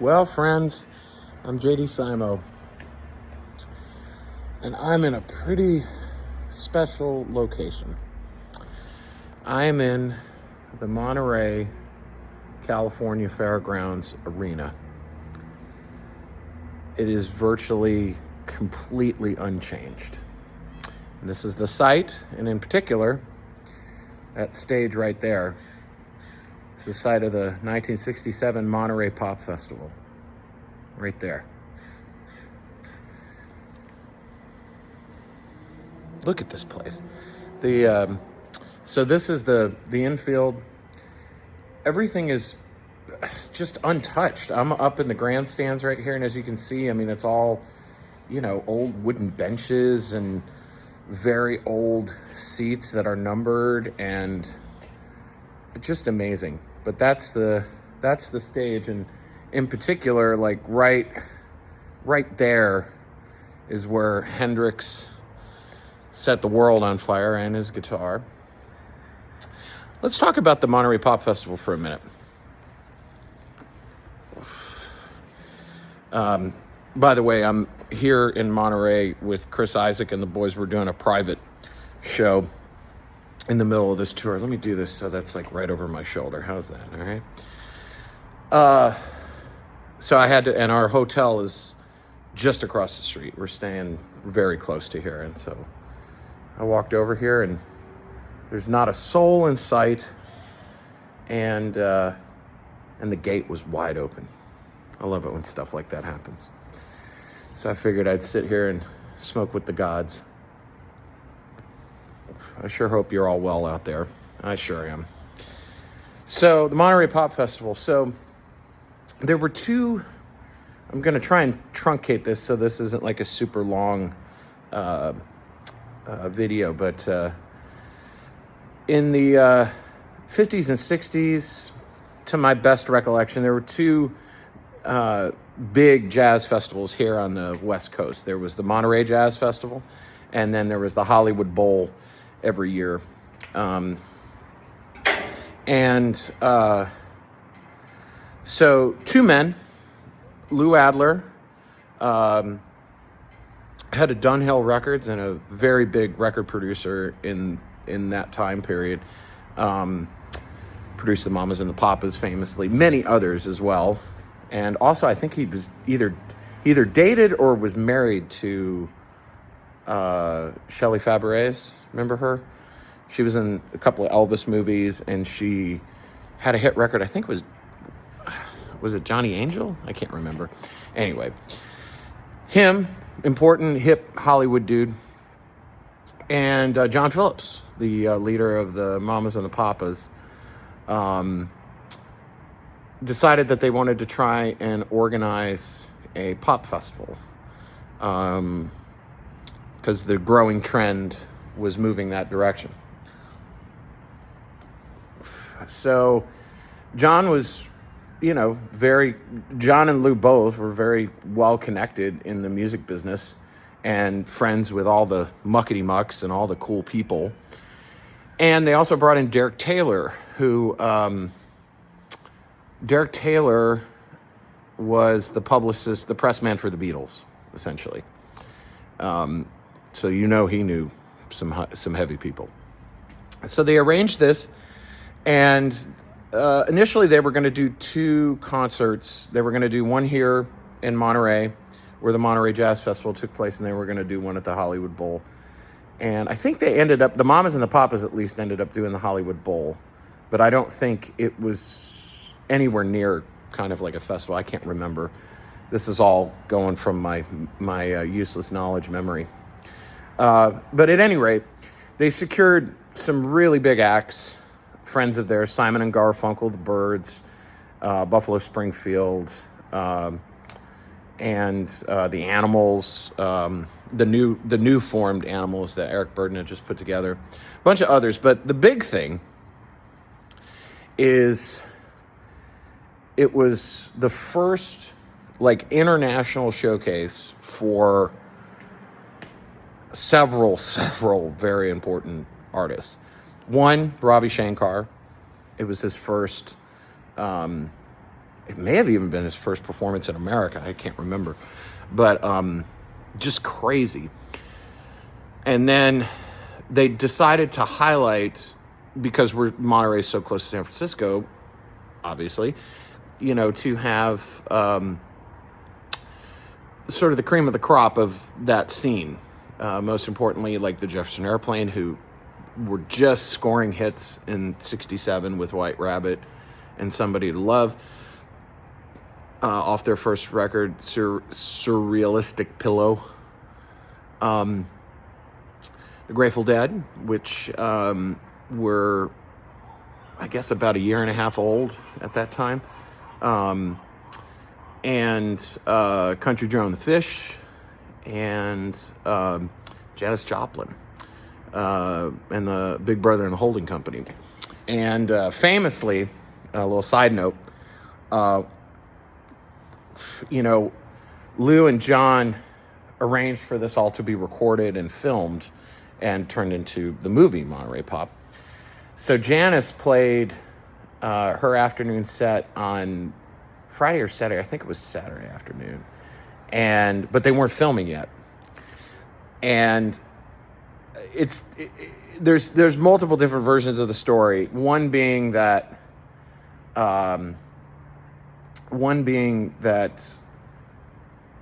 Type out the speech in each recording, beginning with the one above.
Well, friends, I'm JD Simo, and I'm in a pretty special location. I am in the Monterey, California Fairgrounds Arena. It is virtually completely unchanged. And this is the site, and in particular, that stage right there, is the site of the 1967 Monterey Pop Festival. Right there. Look at this place. So this is the infield. Everything is just untouched. I'm up in the grandstands right here, and as you can see, I mean, it's all, old wooden benches and very old seats that are numbered, and just amazing. But that's the stage, and in particular, like right there is where Hendrix set the world on fire and his guitar. Let's talk about the Monterey Pop Festival for a minute. By the way, I'm here in Monterey with Chris Isaac and the boys. We're doing a private show in the middle of this tour. Let me do this so that's like right over my shoulder. How's that? All right. So I had to, and our hotel is just across the street. We're staying very close to here. And so I walked over here, and there's not a soul in sight. And the gate was wide open. I love it when stuff like that happens. So I figured I'd sit here and smoke with the gods. I sure hope you're all well out there. I sure am. So the Monterey Pop Festival. So there were two, I'm going to try and truncate this so this isn't like a super long video, but in the 50s and 60s, to my best recollection, there were two big jazz festivals here on the West Coast. There was the Monterey Jazz Festival, and then there was the Hollywood Bowl every year. So two men, Lou Adler, had a Dunhill Records and a very big record producer in that time period. Produced the Mamas and the Papas famously, many others as well. And also I think he was either dated or was married to Shelley Fabares. Remember her? She was in a couple of Elvis movies, and she had a hit record. I think was it Johnny Angel? I can't remember. Anyway, him, important hip Hollywood dude, and John Phillips, the leader of the Mamas and the Papas, decided that they wanted to try and organize a pop festival, because the growing trend was moving that direction. So John was, John and Lou both were very well connected in the music business and friends with all the muckety mucks and all the cool people. And they also brought in Derek Taylor, who, Derek Taylor was the publicist, the press man for the Beatles, essentially. So he knew some heavy people. So they arranged this, and initially they were going to do two concerts. They were going to do one here in Monterey, where the Monterey Jazz Festival took place, and they were going to do one at the Hollywood Bowl. And I think they ended up, the Mamas and the Papas at least ended up doing the Hollywood Bowl, but I don't think it was anywhere near kind of like a festival. I can't remember. This is all going from my useless knowledge memory. But at any rate, they secured some really big acts, friends of theirs, Simon and Garfunkel, the Byrds, Buffalo Springfield, and the Animals, the new formed Animals that Eric Burdon had just put together, a bunch of others. But the big thing is it was the first international showcase for several very important artists. One, Ravi Shankar. It was his first it may have even been his first performance in America. I can't remember. But just crazy. And then they decided to highlight, because Monterey's so close to San Francisco, obviously, to have sort of the cream of the crop of that scene. Most importantly, like the Jefferson Airplane, who were just scoring hits in '67 with White Rabbit and Somebody to Love, off their first record, Surrealistic Pillow. The Grateful Dead, which were, I guess, about a year and a half old at that time. And Country Joe and the Fish, and Janis Joplin, and the Big Brother and the Holding Company. And famously, a little side note, Lou and John arranged for this all to be recorded and filmed and turned into the movie Monterey Pop. So Janis played her afternoon set on Friday or Saturday. I think it was Saturday afternoon. But they weren't filming yet. And there's multiple different versions of the story. One being that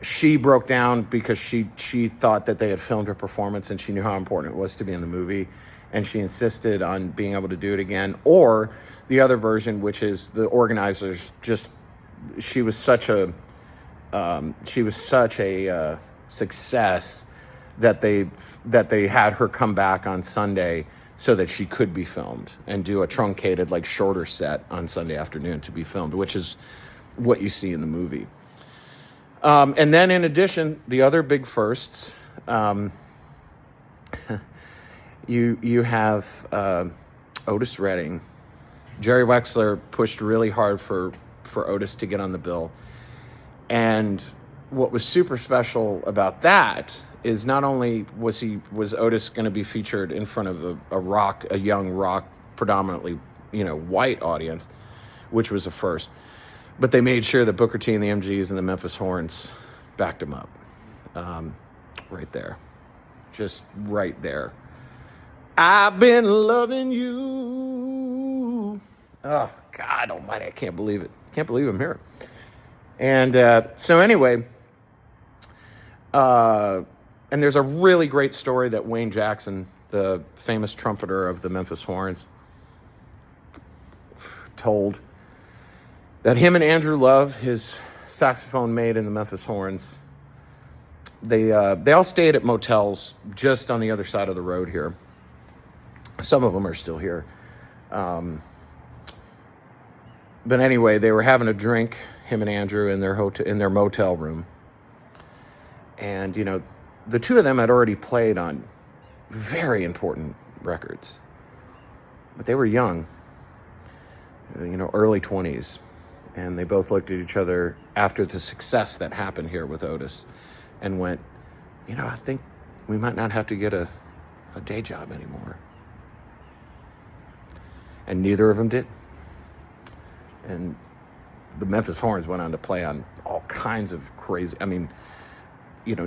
she broke down because she thought that they had filmed her performance and she knew how important it was to be in the movie, and she insisted on being able to do it again. Or the other version, which is the organizers she was such a success that they had her come back on Sunday so that she could be filmed and do a truncated, like, shorter set on Sunday afternoon to be filmed, which is what you see in the movie. And then in addition, the other big firsts, you have Otis Redding. Jerry Wexler pushed really hard for Otis to get on the bill. And what was super special about that is not only was Otis going to be featured in front of a young rock, predominantly, white audience, which was a first, but they made sure that Booker T and the MGs and the Memphis Horns backed him up. Right there. Just right there. I've been loving you. Oh, God almighty, I can't believe it. Can't believe I'm here. And so anyway, and there's a really great story that Wayne Jackson, the famous trumpeter of the Memphis Horns, told, that him and Andrew Love, his saxophone mate in the Memphis Horns, they all stayed at motels just on the other side of the road here. Some of them are still here. But anyway, they were having a drink, him and Andrew, in their motel room. And, the two of them had already played on very important records. But they were young, early 20s. And they both looked at each other after the success that happened here with Otis and went, I think we might not have to get a day job anymore. And neither of them did. And the Memphis Horns went on to play on all kinds of crazy,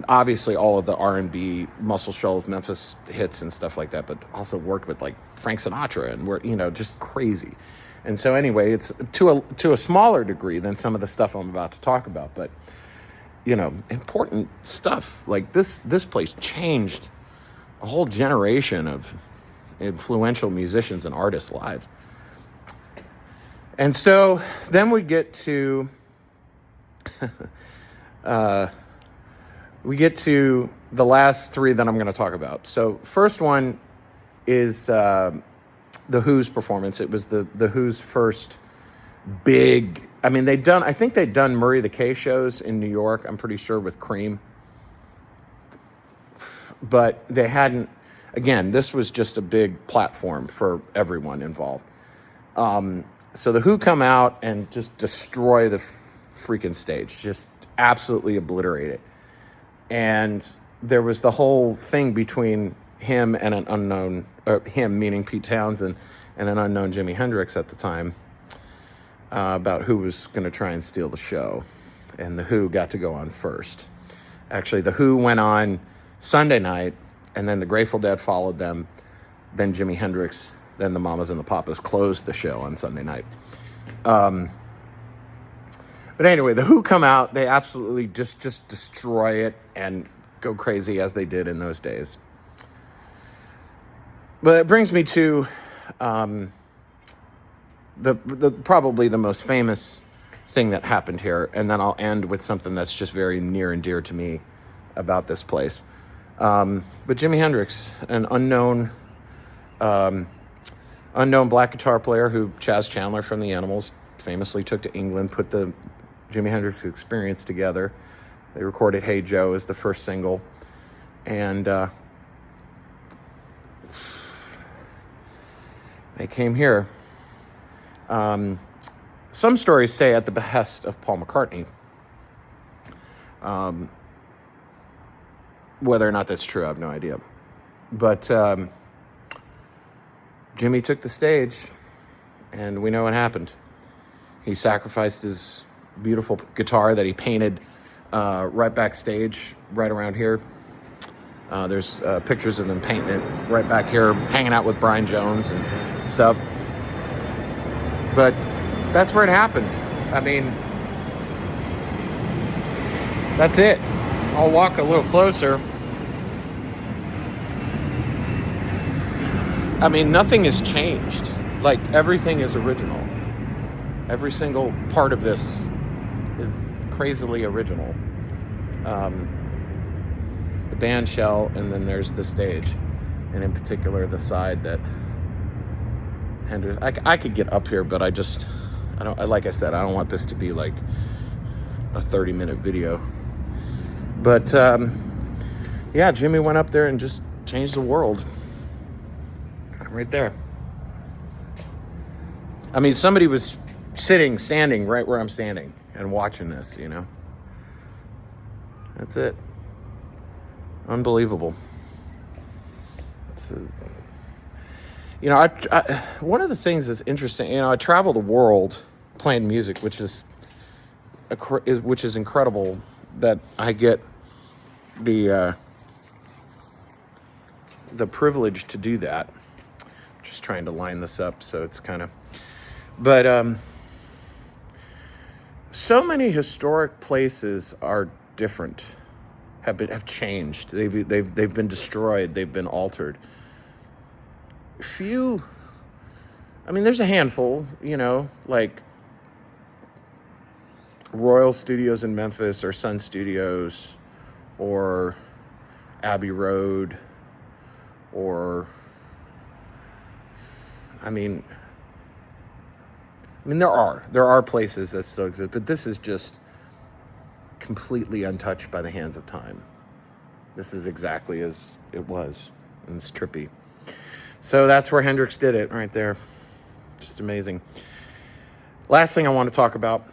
obviously all of the R&B, Muscle Shoals, Memphis hits and stuff like that, but also worked with, like, Frank Sinatra and just crazy. And so anyway, it's to a smaller degree than some of the stuff I'm about to talk about, but important stuff. Like this place changed a whole generation of influential musicians and artists' lives. And so then we get to the last three that I'm going to talk about. So first one is the Who's performance. It was the Who's first big. I think they'd done Murray the K shows in New York, I'm pretty sure, with Cream. But they hadn't. Again, this was just a big platform for everyone involved. So the Who come out and just destroy the freaking stage, just absolutely obliterate it. And there was the whole thing between him and an unknown, him meaning Pete Townsend, and an unknown Jimi Hendrix at the time, about who was going to try and steal the show. And the Who got to go on first. Actually, the Who went on Sunday night, and then the Grateful Dead followed them, then Jimi Hendrix, then the Mamas and the Papas closed the show on Sunday night. But anyway, the Who come out, they absolutely just destroy it and go crazy as they did in those days. But it brings me to the probably the most famous thing that happened here, and then I'll end with something that's just very near and dear to me about this place. But Jimi Hendrix, an unknown black guitar player who Chaz Chandler from the Animals famously took to England, put the Jimi Hendrix Experience together. They recorded Hey Joe as the first single, and they came here. Some stories say at the behest of Paul McCartney. Whether or not that's true, I have no idea. But Jimmy took the stage, and we know what happened. He sacrificed his beautiful guitar that he painted right backstage, right around here. There's pictures of him painting it right back here, hanging out with Brian Jones and stuff. But that's where it happened. I mean, that's it. I'll walk a little closer. I mean, nothing has changed. Like, everything is original. Every single part of this is crazily original. The band shell, and then there's the stage. And in particular, the side that Hendrix... I could get up here, but like I said, I don't want this to be like a 30-minute video. But, yeah, Jimmy went up there and just changed the world. Right there. I mean, somebody was standing right where I'm standing and watching this, you know. That's it. Unbelievable. You know, I one of the things that's interesting, you know, I travel the world playing music, which is incredible that I get the privilege to do that. Just trying to line this up so it's kind of, but so many historic places are different, have changed. They've been destroyed. They've been altered. Few, I mean, there's a handful, you know, like Royal Studios in Memphis, or Sun Studios, or Abbey Road, or I mean, there are places that still exist, but this is just completely untouched by the hands of time. This is exactly as it was, and it's trippy. So that's where Hendrix did it, right there. Just amazing. Last thing I want to talk about,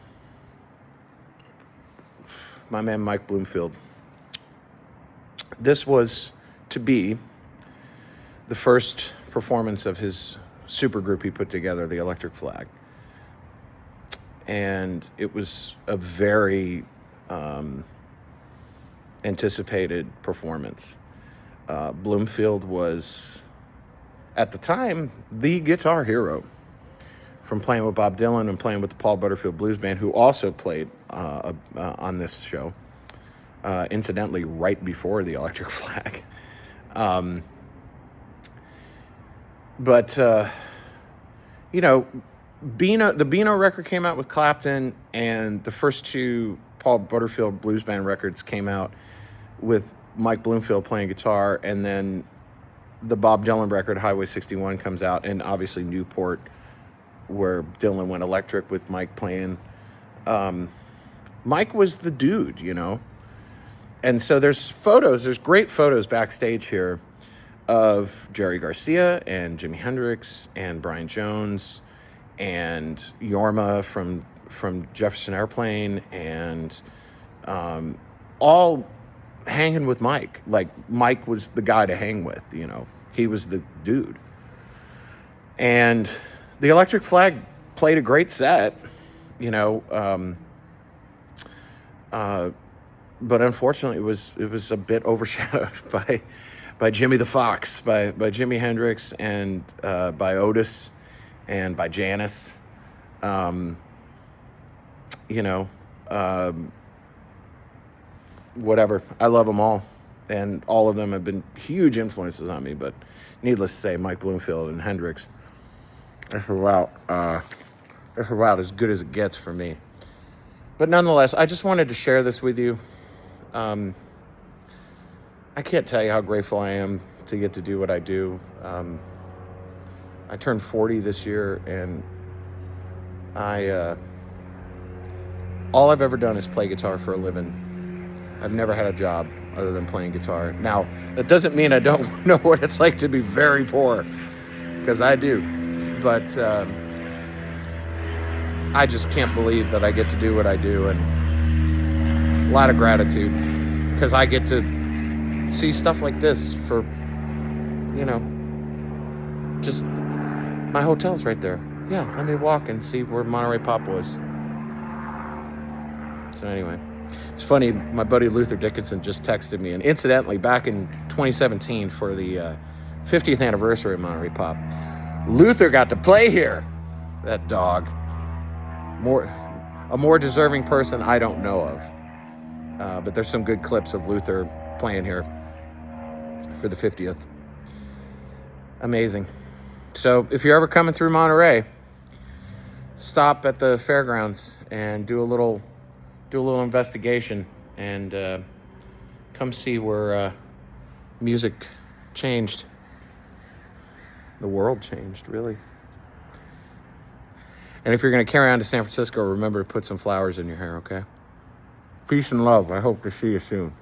my man Mike Bloomfield. This was to be the first performance of his supergroup he put together, the Electric Flag. And it was a very anticipated performance. Bloomfield was, at the time, the guitar hero, from playing with Bob Dylan and playing with the Paul Butterfield Blues Band, who also played on this show, incidentally, right before the Electric Flag. But, you know, the Beano record came out with Clapton, and the first two Paul Butterfield Blues Band records came out with Mike Bloomfield playing guitar, and then the Bob Dylan record, Highway 61, comes out, and obviously Newport, where Dylan went electric with Mike playing. Mike was the dude, you know? And so there's great photos backstage here of Jerry Garcia and Jimi Hendrix and Brian Jones and Yorma from Jefferson Airplane, and all hanging with Mike. Like, Mike was the guy to hang with, you know. He was the dude. And the Electric Flag played a great set. you know. But unfortunately, it was a bit overshadowed by Jimmy the Fox, by Jimi Hendrix, and by Otis, and by Janis. You know, whatever. I love them all, and all of them have been huge influences on me. But needless to say, Mike Bloomfield and Hendrix, that's about as good as it gets for me. But nonetheless, I just wanted to share this with you. I can't tell you how grateful I am to get to do what I do. I turned 40 this year, and all I've ever done is play guitar for a living. I've never had a job other than playing guitar. Now, that doesn't mean I don't know what it's like to be very poor, because I do. But I just can't believe that I get to do what I do, and a lot of gratitude, because I get to see stuff like this for, you know, just my hotel's right there. Yeah, let me walk and see where Monterey Pop was. So anyway, it's funny, my buddy Luther Dickinson just texted me, and incidentally, back in 2017 for the 50th anniversary of Monterey Pop, Luther got to play here. That dog. A more deserving person I don't know of. But there's some good clips of Luther playing here for the 50th. Amazing. So if you're ever coming through Monterey, stop at the fairgrounds and do a little investigation, and come see where music changed. The world changed, really. And if you're going to carry on to San Francisco, remember to put some flowers in your hair, okay? Peace and love. I hope to see you soon.